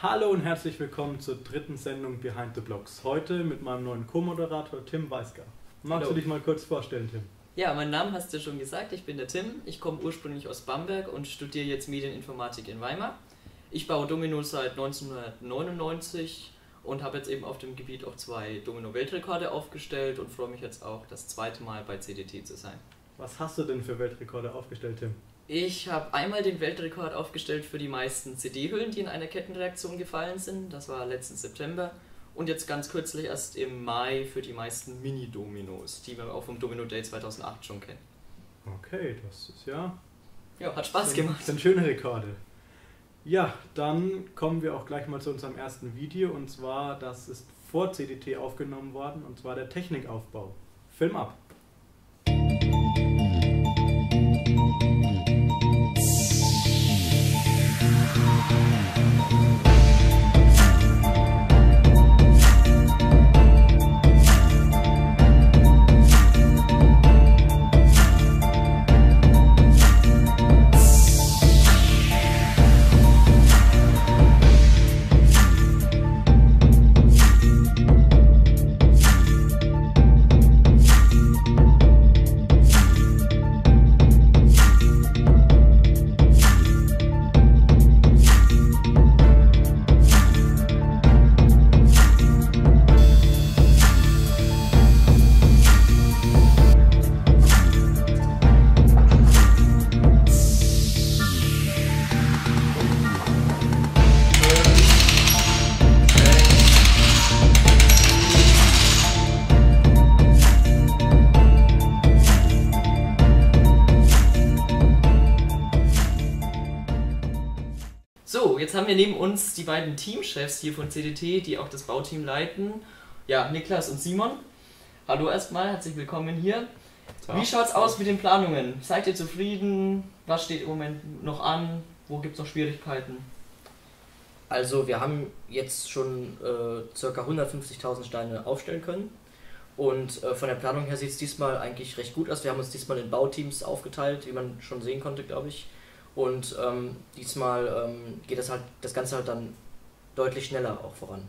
Hallo und herzlich willkommen zur dritten Sendung Behind the Blocks. Heute mit meinem neuen Co-Moderator Tim Weisker. Magst du dich mal kurz vorstellen, Tim? Ja, meinen Namen hast du schon gesagt, ich bin der Tim. Ich komme ursprünglich aus Bamberg und studiere jetzt Medieninformatik in Weimar. Ich baue Dominos seit 1999 und habe jetzt eben auf dem Gebiet auch 2 Domino-Weltrekorde aufgestellt und freue mich jetzt auch, das zweite Mal bei CDT zu sein. Was hast du denn für Weltrekorde aufgestellt, Tim? Ich habe einmal den Weltrekord aufgestellt für die meisten CD-Hüllen, die in einer Kettenreaktion gefallen sind. Das war letzten September. Und jetzt ganz kürzlich erst im Mai für die meisten Mini-Dominos, die wir auch vom Domino Day 2008 schon kennen. Okay, das ist ja... Ja, hat Spaß gemacht. Das sind schöne Rekorde. Ja, dann kommen wir auch gleich mal zu unserem ersten Video. Und zwar, das ist vor CDT aufgenommen worden, und zwar der Technikaufbau. Film ab! So, jetzt haben wir neben uns die beiden Teamchefs hier von CDT, die auch das Bauteam leiten. Ja, Niklas und Simon. Hallo erstmal, herzlich willkommen hier. Wie schaut's aus mit den Planungen? Seid ihr zufrieden? Was steht im Moment noch an? Wo gibt's noch Schwierigkeiten? Also wir haben jetzt schon ca. 150.000 Steine aufstellen können und von der Planung her sieht es diesmal eigentlich recht gut aus. Wir haben uns diesmal in Bauteams aufgeteilt, wie man schon sehen konnte, glaube ich. Und diesmal geht das Ganze halt dann deutlich schneller auch voran.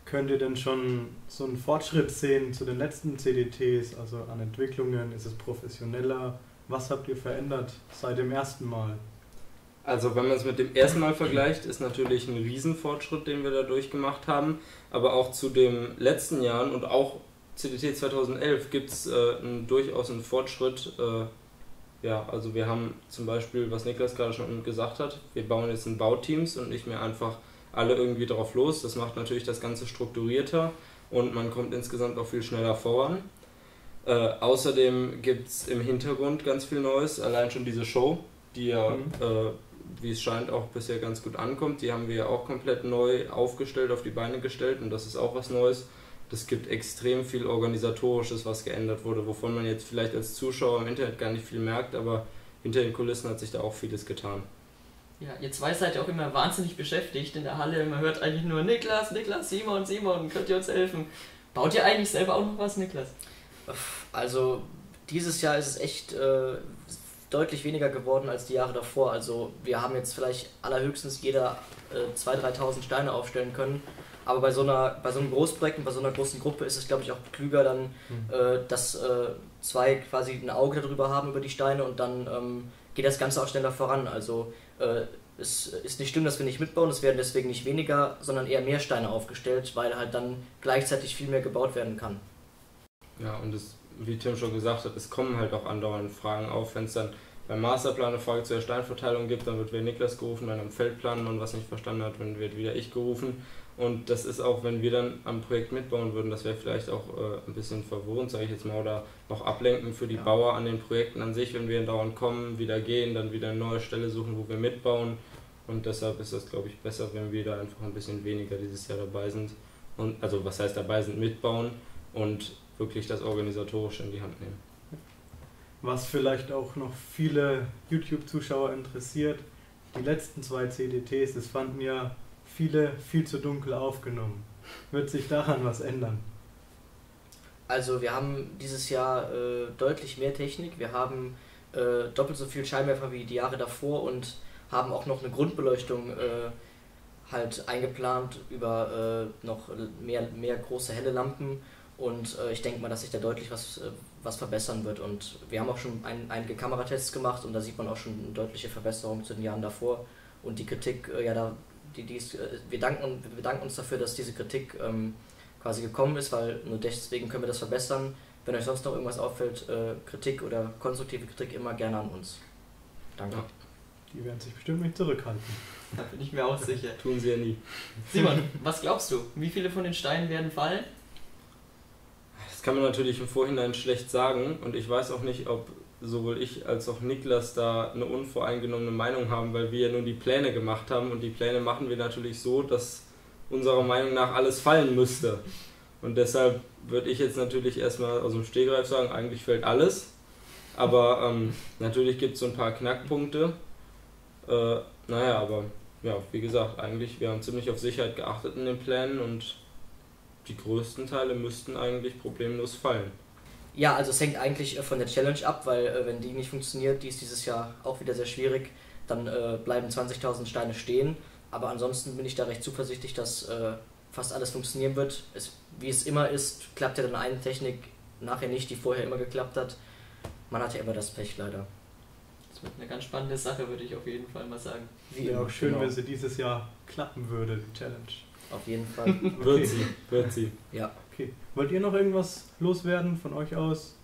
Könnt ihr denn schon so einen Fortschritt sehen zu den letzten CDTs, also an Entwicklungen? Ist es professioneller? Was habt ihr verändert seit dem ersten Mal? Also wenn man es mit dem ersten Mal vergleicht, ist natürlich ein Riesenfortschritt, den wir da durchgemacht haben. Aber auch zu den letzten Jahren und auch CDT 2011 gibt es durchaus einen Fortschritt. Ja, also wir haben zum Beispiel, was Niklas gerade schon gesagt hat, wir bauen jetzt in Bauteams und nicht mehr einfach alle irgendwie drauf los. Das macht natürlich das Ganze strukturierter und man kommt insgesamt auch viel schneller voran. Außerdem gibt es im Hintergrund ganz viel Neues, allein schon diese Show, die ja, wie es scheint, auch bisher ganz gut ankommt. Die haben wir ja auch komplett neu aufgestellt, auf die Beine gestellt und das ist auch was Neues. Das gibt extrem viel Organisatorisches, was geändert wurde, wovon man jetzt vielleicht als Zuschauer im Internet gar nicht viel merkt, aber hinter den Kulissen hat sich da auch vieles getan. Ja, ihr zwei seid ja auch immer wahnsinnig beschäftigt in der Halle. Man hört eigentlich nur Niklas, Simon, könnt ihr uns helfen? Baut ihr eigentlich selber auch noch was, Niklas? Also dieses Jahr ist es echt deutlich weniger geworden als die Jahre davor. Also wir haben jetzt vielleicht allerhöchstens jeder 2.000, 3.000 Steine aufstellen können. Aber bei so einem Großprojekt und bei so einer großen Gruppe ist es, glaube ich, auch klüger, dann, dass zwei quasi ein Auge darüber haben über die Steine und dann geht das Ganze auch schneller voran. Also es ist nicht schlimm, dass wir nicht mitbauen, es werden deswegen nicht weniger, sondern eher mehr Steine aufgestellt, weil halt dann gleichzeitig viel mehr gebaut werden kann. Ja, und es, wie Tim schon gesagt hat, es kommen halt auch andauernd Fragen auf. Wenn es dann beim Masterplan eine Frage zu der Steinverteilung gibt, dann wird wieder Niklas gerufen, dann am Feldplan man was nicht verstanden hat, dann wird wieder ich gerufen. Und das ist auch, wenn wir dann am Projekt mitbauen würden, das wäre vielleicht auch ein bisschen verwirrend, sage ich jetzt mal, oder noch ablenkend für die Bauer an den Projekten an sich, wenn wir dauernd kommen, wieder gehen, dann wieder eine neue Stelle suchen, wo wir mitbauen. Und deshalb ist das, glaube ich, besser, wenn wir da einfach ein bisschen weniger dieses Jahr dabei sind. Und, also was heißt dabei sind, mitbauen und wirklich das Organisatorische in die Hand nehmen. Was vielleicht auch noch viele YouTube-Zuschauer interessiert, die letzten 2 CDTs, das fanden ja viele viel zu dunkel aufgenommen. Wird sich daran was ändern? Also wir haben dieses Jahr deutlich mehr Technik. Wir haben doppelt so viel Scheinwerfer wie die Jahre davor und haben auch noch eine Grundbeleuchtung halt eingeplant über noch mehr große helle Lampen und ich denke mal, dass sich da deutlich was verbessern wird und wir haben auch schon einige Kameratests gemacht und da sieht man auch schon eine deutliche Verbesserung zu den Jahren davor und die Kritik, wir bedanken uns dafür, dass diese Kritik quasi gekommen ist, weil nur deswegen können wir das verbessern. Wenn euch sonst noch irgendwas auffällt, Kritik oder konstruktive Kritik immer gerne an uns. Danke. Die werden sich bestimmt nicht zurückhalten. Da bin ich mir auch sicher. Tun sie ja nie. Simon, was glaubst du? Wie viele von den Steinen werden fallen? Das kann man natürlich im Vorhinein schlecht sagen und ich weiß auch nicht, ob sowohl ich als auch Niklas da eine unvoreingenommene Meinung haben, weil wir ja nur die Pläne gemacht haben und die Pläne machen wir natürlich so, dass unserer Meinung nach alles fallen müsste. Und deshalb würde ich jetzt natürlich erstmal aus dem Stegreif sagen, eigentlich fällt alles. Aber natürlich gibt es so ein paar Knackpunkte. Aber ja, wie gesagt, eigentlich, wir haben ziemlich auf Sicherheit geachtet in den Plänen und die größten Teile müssten eigentlich problemlos fallen. Ja, also es hängt eigentlich von der Challenge ab, weil wenn die nicht funktioniert, die ist dieses Jahr auch wieder sehr schwierig, dann bleiben 20.000 Steine stehen. Aber ansonsten bin ich da recht zuversichtlich, dass fast alles funktionieren wird. Wie es immer ist, klappt ja dann eine Technik nachher nicht, die vorher immer geklappt hat. Man hat ja immer das Pech leider. Das wird eine ganz spannende Sache, würde ich auf jeden Fall mal sagen. Wäre auch schön, wenn sie dieses Jahr klappen würde, die Challenge. Auf jeden Fall. Okay. Wird sie. Ja. Okay. Wollt ihr noch irgendwas loswerden von euch aus?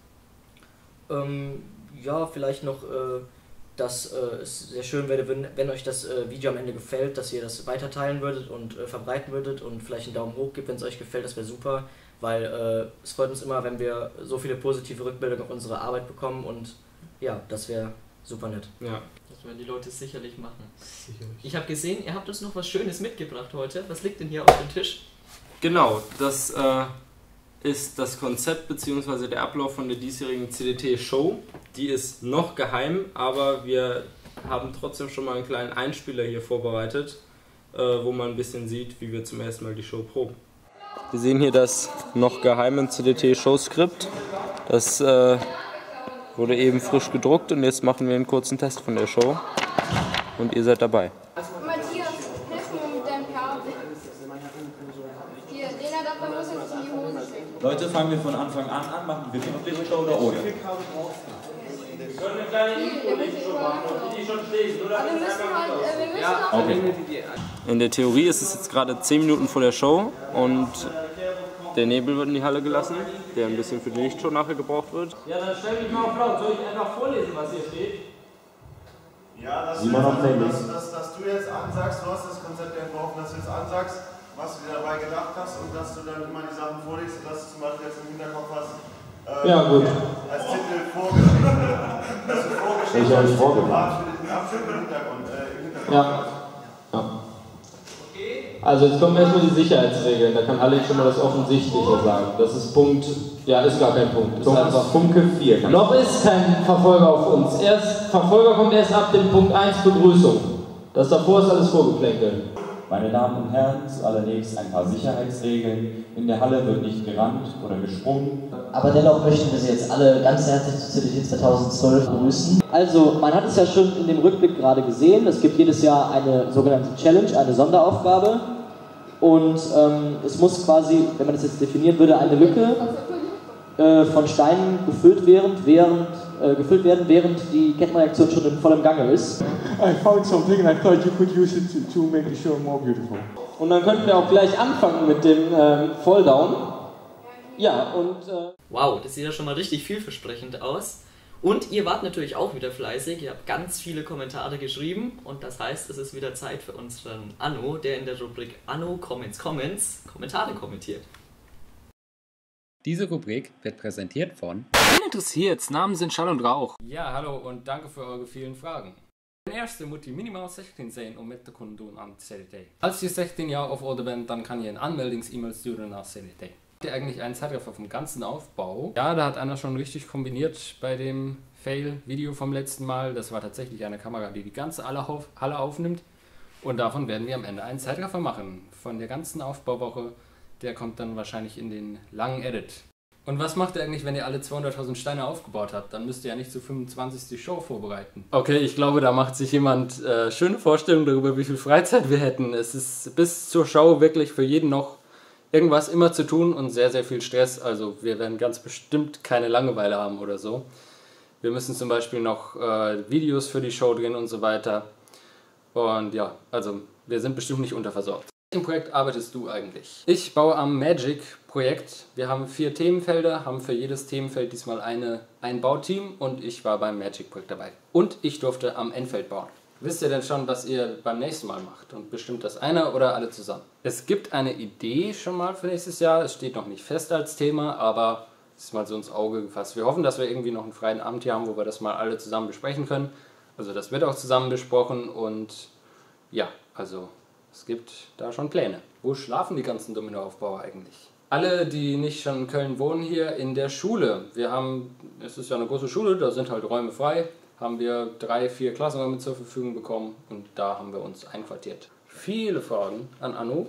Ja, vielleicht noch, dass es sehr schön wäre, wenn euch das Video am Ende gefällt, dass ihr das weiter teilen würdet und verbreiten würdet und vielleicht einen Daumen hoch gibt, wenn es euch gefällt, das wäre super, weil es freut uns immer, wenn wir so viele positive Rückmeldungen auf unsere Arbeit bekommen und ja, das wäre super nett. Ja. Das werden die Leute sicherlich machen. Sicherlich. Ich habe gesehen, ihr habt uns noch was Schönes mitgebracht heute. Was liegt denn hier auf dem Tisch? Genau, das ist das Konzept bzw. der Ablauf von der diesjährigen CDT-Show. Die ist noch geheim, aber wir haben trotzdem schon mal einen kleinen Einspieler hier vorbereitet, wo man ein bisschen sieht, wie wir zum ersten Mal die Show proben. Wir sehen hier das noch geheime CDT-Show-Skript. Das wurde eben frisch gedruckt und jetzt machen wir einen kurzen Test von der Show und ihr seid dabei. Matthias, hilf mir mit deinem Kabel. Hier, den hat aber muss jetzt in die Hose stecken. Leute, fangen wir von Anfang an, machen wir die Pflichtshow oder ohne? Wir können eine kleine Intro-Show machen, die schon steht, nur Aber wir müssen halt, Okay. In der Theorie ist es jetzt gerade 10 Minuten vor der Show und der Nebel wird in die Halle gelassen, der ein bisschen für die Lichtshow nachher gebraucht wird. Ja, dann stell dich mal auf laut. Soll ich einfach vorlesen, was hier steht? Ja, dass du jetzt ansagst, du hast das Konzept entworfen, dass du jetzt ansagst, was du dir dabei gedacht hast und dass du dann immer die Sachen vorliest und dass du zum Beispiel jetzt im Hinterkopf hast, Ja, gut. als Titel Vorgeschichte. Dass du Vorgeschichte Ich habe es vorgemacht. für den Abschnitt im Hintergrund. Ja. Also jetzt kommen erstmal die Sicherheitsregeln, da kann Alex schon mal das Offensichtliche sagen. Das ist Punkt, ja ist gar kein Punkt. Das ist einfach Funke 4. Noch ist kein Verfolger auf uns. Verfolger kommt erst ab dem Punkt 1 Begrüßung. Das davor ist alles Vorgeplänkel. Meine Damen und Herren, zuallererst ein paar Sicherheitsregeln. In der Halle wird nicht gerannt oder gesprungen. Aber dennoch möchten wir Sie jetzt alle ganz herzlich zu CDT 2012 begrüßen. Also, man hat es ja schon in dem Rückblick gerade gesehen, es gibt jedes Jahr eine sogenannte Challenge, eine Sonderaufgabe. Und es muss quasi, wenn man das jetzt definieren würde, eine Lücke von Steinen gefüllt werden, während die Kettenreaktion schon in vollem Gange ist. I found something and I thought you could use it to make the show more beautiful. Und dann könnten wir auch gleich anfangen mit dem Falldown. Ja, und... Wow, das sieht ja schon mal richtig vielversprechend aus. Und ihr wart natürlich auch wieder fleißig, ihr habt ganz viele Kommentare geschrieben und das heißt, es ist wieder Zeit für unseren Anno, der in der Rubrik Anno Comments Kommentare kommentiert. Diese Rubrik wird präsentiert von... Wen interessiert's? Namen sind Schall und Rauch. Ja, hallo und danke für eure vielen Fragen. Ten eerste moet u minimaal 16 zijn om mee te kunnen doen aan CDT. Als je 16 Jahre of ouder bent, dann kann je een aanmeldings-E-Mail sturen nach CDT. Habt ihr eigentlich einen Zeitraffer vom ganzen Aufbau? Ja, da hat einer schon richtig kombiniert bei dem Fail-Video vom letzten Mal. Das war tatsächlich eine Kamera, die die ganze Halle aufnimmt. Und davon werden wir am Ende einen Zeitraffer machen. Von der ganzen Aufbauwoche, der kommt dann wahrscheinlich in den langen Edit. Und was macht ihr eigentlich, wenn ihr alle 200.000 Steine aufgebaut habt? Dann müsst ihr ja nicht zur 25. Show vorbereiten. Okay, ich glaube, da macht sich jemand schöne Vorstellungen darüber, wie viel Freizeit wir hätten. Es ist bis zur Show wirklich für jeden noch irgendwas immer zu tun und sehr, sehr viel Stress. Also wir werden ganz bestimmt keine Langeweile haben oder so. Wir müssen zum Beispiel noch Videos für die Show drehen und so weiter. Und ja, also wir sind bestimmt nicht unterversorgt. In welchem Projekt arbeitest du eigentlich? Ich baue am Magic-Projekt. Wir haben 4 Themenfelder, haben für jedes Themenfeld diesmal ein Bauteam und ich war beim Magic-Projekt dabei. Und ich durfte am Endfeld bauen. Wisst ihr denn schon, was ihr beim nächsten Mal macht? Und bestimmt das einer oder alle zusammen? Es gibt eine Idee schon mal für nächstes Jahr. Es steht noch nicht fest als Thema, aber es ist mal so ins Auge gefasst. Wir hoffen, dass wir irgendwie noch einen freien Abend hier haben, wo wir das mal alle zusammen besprechen können. Also das wird auch zusammen besprochen und ja, also es gibt da schon Pläne. Wo schlafen die ganzen Dominoaufbauer eigentlich? Alle, die nicht schon in Köln wohnen, hier in der Schule. Es ist ja eine große Schule, da sind halt Räume frei. Haben wir 3, 4 Klassenräume zur Verfügung bekommen und da haben wir uns einquartiert. Viele Fragen an Anno.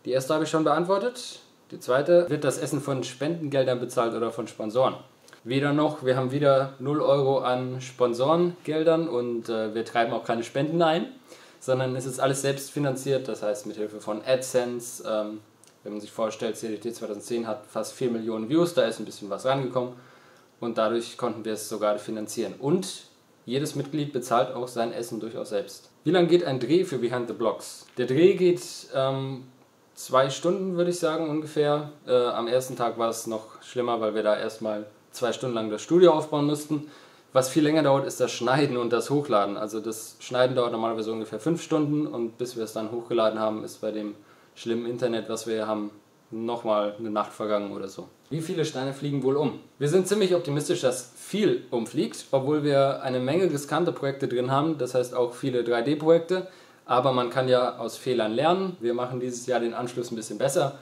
Die erste habe ich schon beantwortet. Die zweite, wird das Essen von Spendengeldern bezahlt oder von Sponsoren? Weder noch, wir haben wieder 0 Euro an Sponsorengeldern und wir treiben auch keine Spenden ein, sondern es ist alles selbst finanziert, das heißt mit Hilfe von AdSense. Wenn man sich vorstellt, CDT 2010 hat fast 4 Millionen Views, da ist ein bisschen was rangekommen und dadurch konnten wir es sogar finanzieren. Und jedes Mitglied bezahlt auch sein Essen durchaus selbst. Wie lange geht ein Dreh für Behind the Blocks? Der Dreh geht 2 Stunden, würde ich sagen, ungefähr. Am ersten Tag war es noch schlimmer, weil wir da erstmal 2 Stunden lang das Studio aufbauen mussten. Was viel länger dauert, ist das Schneiden und das Hochladen. Also das Schneiden dauert normalerweise ungefähr 5 Stunden und bis wir es dann hochgeladen haben, ist bei dem schlimmen Internet, was wir hier haben, nochmal eine Nacht vergangen oder so. Wie viele Steine fliegen wohl um? Wir sind ziemlich optimistisch, dass viel umfliegt, obwohl wir eine Menge riskante Projekte drin haben, das heißt auch viele 3D-Projekte, aber man kann ja aus Fehlern lernen. Wir machen dieses Jahr den Anschluss ein bisschen besser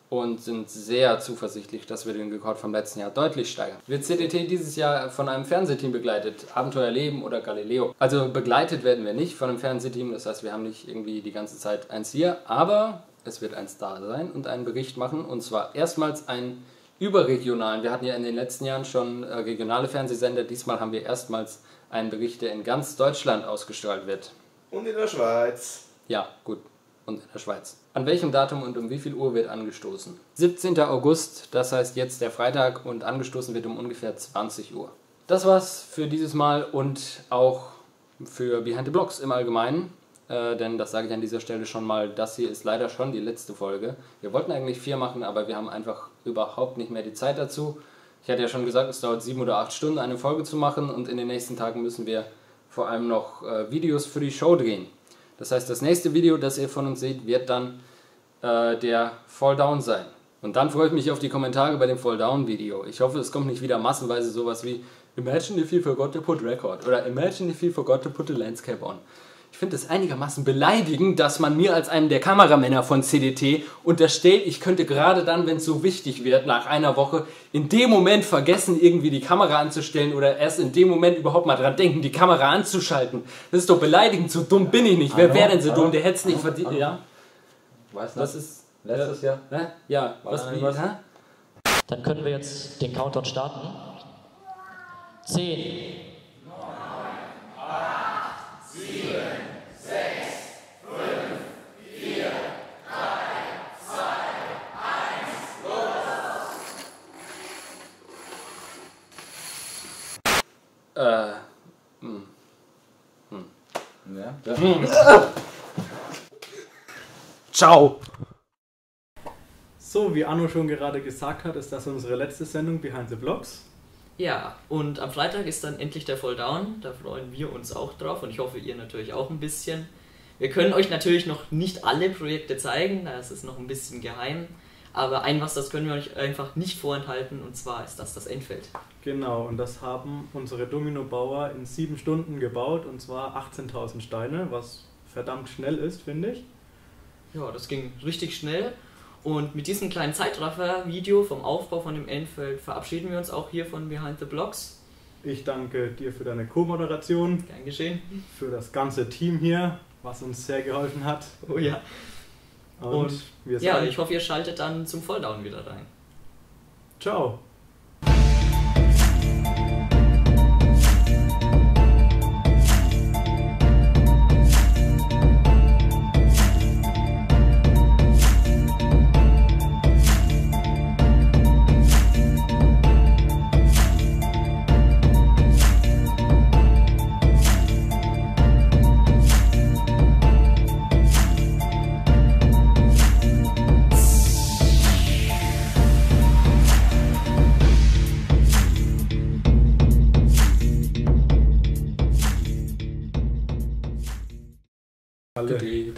und sind sehr zuversichtlich, dass wir den Rekord vom letzten Jahr deutlich steigern. Wird CDT dieses Jahr von einem Fernsehteam begleitet? Abenteuer Leben oder Galileo? Also begleitet werden wir nicht von einem Fernsehteam, das heißt wir haben nicht irgendwie die ganze Zeit eins hier, aber es wird eins da sein und einen Bericht machen und zwar erstmals einen überregionalen. Wir hatten ja in den letzten Jahren schon regionale Fernsehsender, diesmal haben wir erstmals einen Bericht, der in ganz Deutschland ausgestrahlt wird. Und in der Schweiz. Ja, gut. Und in der Schweiz. An welchem Datum und um wie viel Uhr wird angestoßen? 17. August, das heißt jetzt der Freitag und angestoßen wird um ungefähr 20 Uhr. Das war's für dieses Mal und auch für Behind the Blocks im Allgemeinen. Denn das sage ich an dieser Stelle schon mal, das hier ist leider schon die letzte Folge. Wir wollten eigentlich 4 machen, aber wir haben einfach überhaupt nicht mehr die Zeit dazu. Ich hatte ja schon gesagt, es dauert 7 oder 8 Stunden eine Folge zu machen und in den nächsten Tagen müssen wir vor allem noch Videos für die Show drehen. Das heißt, das nächste Video, das ihr von uns seht, wird dann der Fall Down sein. Und dann freue ich mich auf die Kommentare bei dem Fall Down Video. Ich hoffe, es kommt nicht wieder massenweise sowas wie Imagine if you forgot to put record oder Imagine if you forgot to put the landscape on. Ich finde es einigermaßen beleidigend, dass man mir als einem der Kameramänner von CDT unterstellt, ich könnte gerade dann, wenn es so wichtig wird, nach einer Woche, in dem Moment vergessen, irgendwie die Kamera anzustellen oder erst in dem Moment überhaupt mal dran denken, die Kamera anzuschalten. Das ist doch beleidigend, so dumm bin ich nicht. Wer wäre denn so dumm? Der hätte es nicht verdient. Ja? Weißt du, das ist letztes Jahr? Ja, was? Dann können wir jetzt den Countdown starten. 10, 9, 8, 7, 6, 5, 4, 3, 2, 1, los! Ja. Ciao! So, wie Anno schon gerade gesagt hat, ist das unsere letzte Sendung Behind the Blocks. Ja, und am Freitag ist dann endlich der Fall Down, da freuen wir uns auch drauf und ich hoffe, ihr natürlich auch ein bisschen. Wir können euch natürlich noch nicht alle Projekte zeigen, das ist noch ein bisschen geheim, aber das können wir euch einfach nicht vorenthalten und zwar ist das Endfeld. Genau, und das haben unsere Domino-Bauer in 7 Stunden gebaut und zwar 18.000 Steine, was verdammt schnell ist, finde ich. Ja, das ging richtig schnell. Und mit diesem kleinen Zeitraffer-Video vom Aufbau von dem Endfeld verabschieden wir uns auch hier von Behind the Blocks. Ich danke dir für deine Co-Moderation. Gern geschehen. Für das ganze Team hier, was uns sehr geholfen hat. Oh ja. Und wir ja, ich hoffe, ihr schaltet dann zum Fall Down wieder rein. Ciao.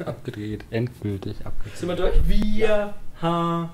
Abgedreht, endgültig abgedreht. Sind wir durch? Wir haben